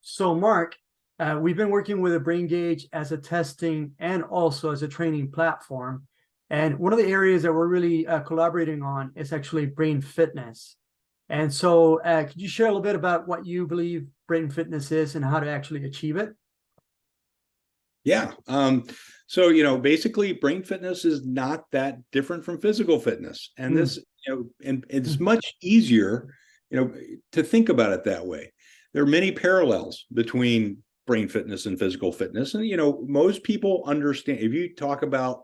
So, Mark, we've been working with a brain gauge as a testing and also as a training platform. And one of the areas that we're really collaborating on is actually brain fitness. And so, could you share a little bit about what you believe brain fitness is and how to actually achieve it? Yeah. So, basically brain fitness is not that different from physical fitness. And Mm, this, and it's mm, much easier, to think about it that way. There are many parallels between brain fitness and physical fitness. And, most people understand if you talk about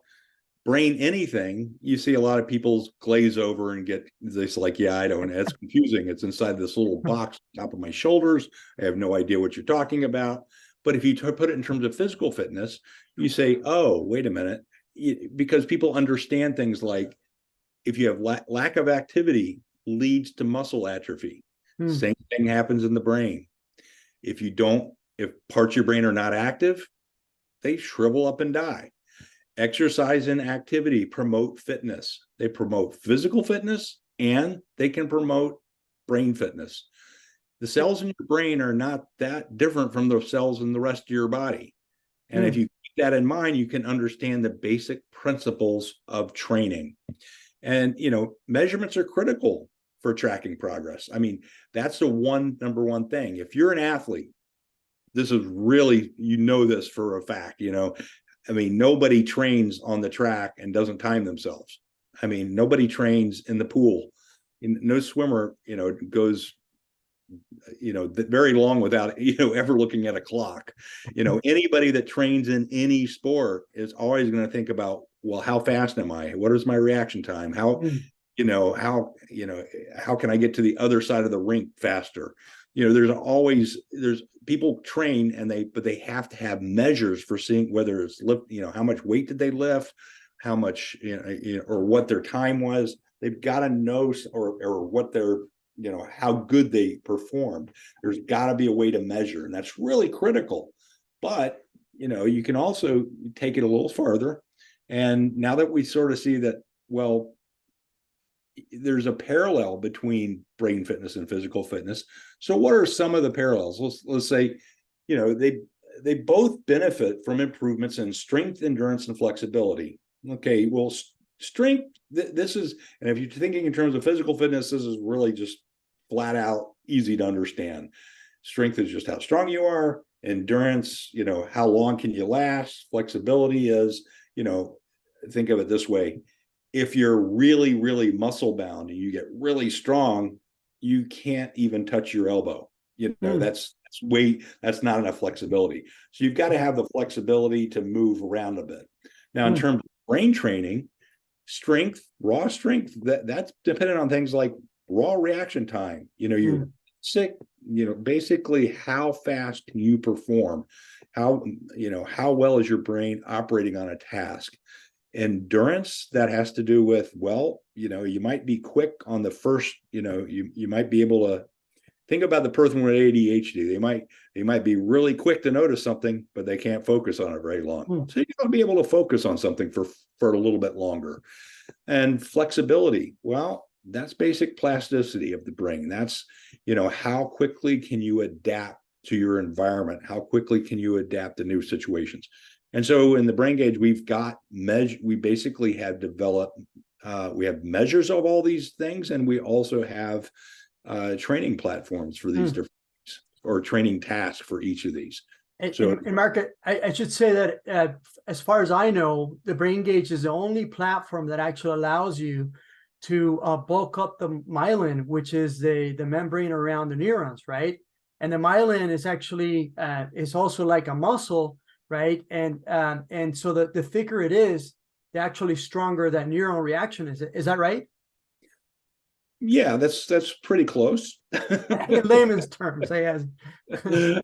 brain anything, you see a lot of people glaze over and get this like, yeah, I don't, it's confusing. It's inside this little box on top of my shoulders. I have no idea what you're talking about. But if you put it in terms of physical fitness, you say, oh, wait a minute, because people understand things like if you have lack of activity leads to muscle atrophy. mm, Same thing happens in the brain. If parts of your brain are not active, they shrivel up and die. Exercise and activity promote fitness. They promote physical fitness and they can promote brain fitness. The cells in your brain are not that different from the cells in the rest of your body. And if mm, you keep that in mind, you can understand the basic principles of training. And, measurements are critical for tracking progress. I mean, that's the number one thing. If you're an athlete, this is really, this for a fact, I mean, nobody trains on the track and doesn't time themselves. I mean, nobody trains in the pool. No swimmer, goes, very long without, ever looking at a clock. Anybody that trains in any sport is always going to think about, well, how fast am I? What is my reaction time? mm, How can I get to the other side of the rink faster? There's people train but they have to have measures for seeing whether it's lift, how much weight did they lift, how much, or what their time was. They've got to know, or what their, how good they performed. There's got to be a way to measure, and that's really critical. But, you can also take it a little further. And now that we sort of see that, well, there's a parallel between brain fitness and physical fitness. So what are some of the parallels? Let's say, they both benefit from improvements in strength, endurance, and flexibility. Okay, well, strength, this is, and if you're thinking in terms of physical fitness, this is really just flat out easy to understand. Strength is just how strong you are. Endurance, how long can you last? Flexibility is, think of it this way: if you're really, really muscle bound and you get really strong, you can't even touch your elbow. mm, That's not enough flexibility. So you've got to have the flexibility to move around a bit. Now, in mm, terms of brain training, raw strength, that's dependent on things like raw reaction time. You're mm, sick, basically how fast can you perform? How well is your brain operating on a task? Endurance, that has to do with, well, you might be quick on the first, you might be able to think about the person with ADHD. They might be really quick to notice something, but they can't focus on it very long. mm, So you got to be able to focus on something for a little bit longer. And flexibility, well, that's basic plasticity of the brain. That's, how quickly can you adapt to your environment? How quickly can you adapt to new situations? And so in the brain gauge, we basically have developed, we have measures of all these things, and we also have training platforms for these mm. different things, or training tasks for each of these. And, So, and, and Mark, I should say that as far as I know, the brain gauge is the only platform that actually allows you to bulk up the myelin, which is the membrane around the neurons, right? And the myelin is actually is also like a muscle, right? And so the thicker it is, the actually stronger that neural reaction is. Is that right? yeah, that's pretty close. In layman's terms, I guess.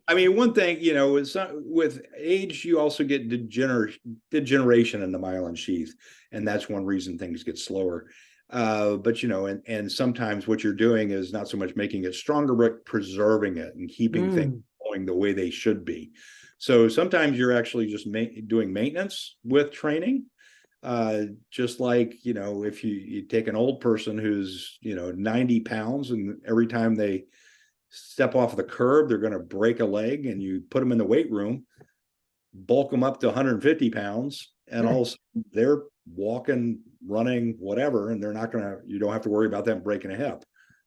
I mean, one thing, with age, you also get degeneration in the myelin sheath, and that's one reason things get slower. But and sometimes what you're doing is not so much making it stronger, but preserving it and keeping things Mm, going the way they should be. So sometimes you're actually just doing maintenance with training. Just like, if you take an old person who's 90 pounds, and every time they step off the curb, they're going to break a leg, and you put them in the weight room, bulk them up to 150 pounds, and all of a sudden they're walking, running, whatever, and they're not going to, you don't have to worry about them breaking a hip.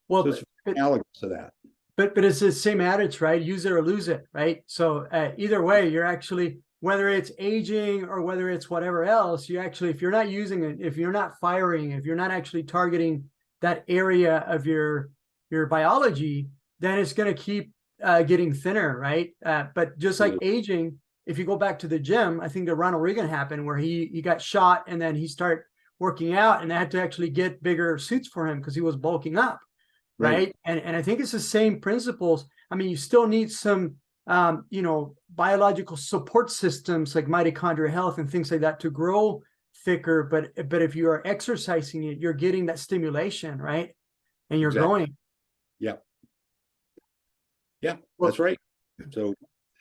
Well, So it's analogous to that. But it's the same adage, right? Use it or lose it, right? So either way, you're actually, whether it's aging or whether it's whatever else, you actually, if you're not using it, if you're not firing, if you're not actually targeting that area of your biology, then it's going to keep getting thinner, right? But just like aging, if you go back to the gym, I think the Ronald Reagan happened where he got shot and then he started working out, and they had to actually get bigger suits for him because he was bulking up. Right. And I think it's the same principles. I mean, you still need some, biological support systems like mitochondrial health and things like that to grow thicker. But if you are exercising it, you're getting that stimulation, right? And you're growing. Yeah. Yeah, that's right. So,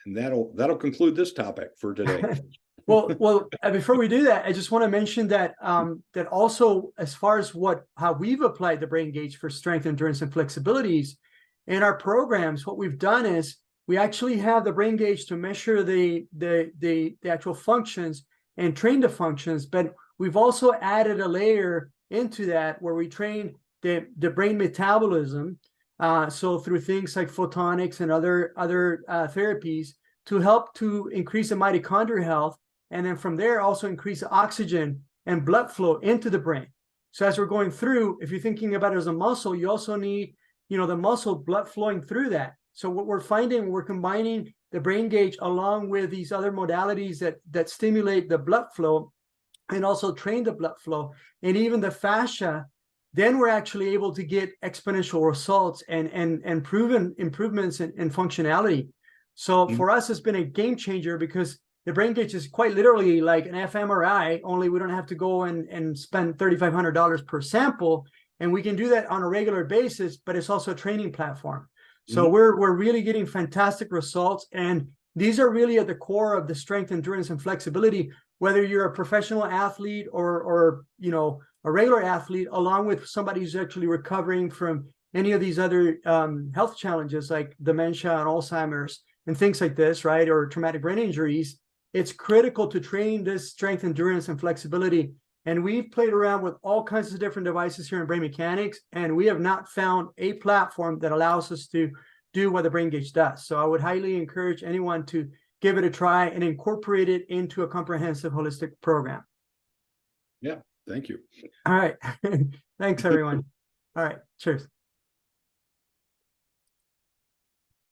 and that'll conclude this topic for today. Well, before we do that, I just want to mention that that also, as far as how we've applied the brain gauge for strength, endurance, and flexibilities in our programs, what we've done is we actually have the brain gauge to measure the actual functions and train the functions, but we've also added a layer into that where we train the brain metabolism. So through things like photonics and other therapies to help to increase the mitochondrial health. And then from there, also increase oxygen and blood flow into the brain. So as we're going through, if you're thinking about it as a muscle, you also need, the muscle blood flowing through that. So what we're finding, we're combining the brain gauge along with these other modalities that stimulate the blood flow and also train the blood flow and even the fascia. Then we're actually able to get exponential results and proven improvements in functionality. So for us, it's been a game changer because the brain gauge is quite literally like an fMRI, only we don't have to go and spend $3,500 per sample. And we can do that on a regular basis, but it's also a training platform. So we're really getting fantastic results. And these are really at the core of the strength, endurance, and flexibility, whether you're a professional athlete or a regular athlete, along with somebody who's actually recovering from any of these other health challenges like dementia and Alzheimer's and things like this, right? Or traumatic brain injuries. It's critical to train this strength, endurance, and flexibility. And we've played around with all kinds of different devices here in brain mechanics, and we have not found a platform that allows us to do what the brain gauge does. So I would highly encourage anyone to give it a try and incorporate it into a comprehensive holistic program. Yeah, thank you. All right. Thanks, everyone. All right. Cheers.